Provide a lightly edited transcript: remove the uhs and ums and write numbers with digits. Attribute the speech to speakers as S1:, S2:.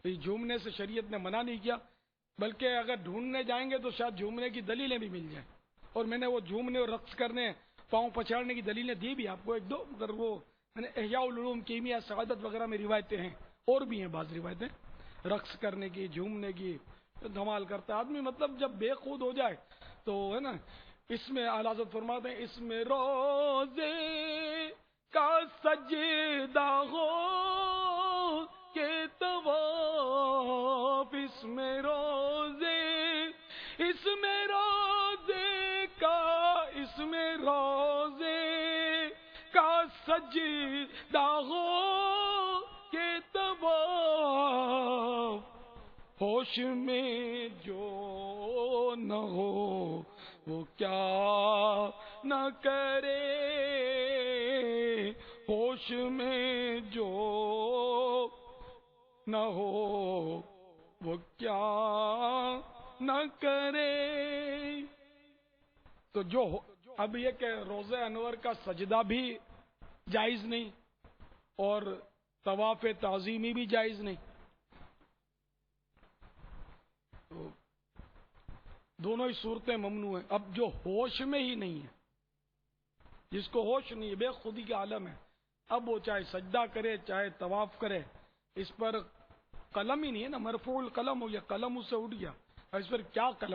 S1: جھومنے سے شریعت نے منع نہیں کیا، بلکہ اگر ڈھونڈنے جائیں گے تو شاید جھومنے کی دلیلیں بھی مل جائیں، اور میں نے وہ جھومنے اور رقص کرنے، پاؤں پچھاڑنے کی دلیلیں دی بھی آپ کو ایک دو، مگر وہ احیاء العلوم کیمیا سعادت وغیرہ میں روایتیں ہیں، اور بھی ہیں بعض روایتیں رقص کرنے کی، جھومنے کی، دھمال کرتا آدمی مطلب جب بے خود ہو جائے تو ہے نا، اس میں اعلیٰ حضرت فرماتے ہیں اس میں روزے کا سجدہ ہو کہ طواف، اس میں روزے کا، اس میں روزے کا سجدہ ہو کہ طواف، ہوش میں جو نہ ہو وہ کیا نہ کرے، ہوش میں جو نہ ہو وہ کیا نہ کرے۔ تو جو اب یہ کہ روزہ انور کا سجدہ بھی جائز نہیں اور طواف تعظیمی بھی جائز نہیں، تو دونوں ہی صورتیں ممنوع ہیں۔ اب جو ہوش میں ہی نہیں ہے، جس کو ہوش نہیں ہے، بے خودی کا عالم ہے، اب وہ چاہے سجدہ کرے چاہے طواف کرے، اس پر قلم ہی نہیں ہے نا، مرفوع القلم ہو گیا، قلم اس سے اٹھ گیا، اور اس پر کیا قلم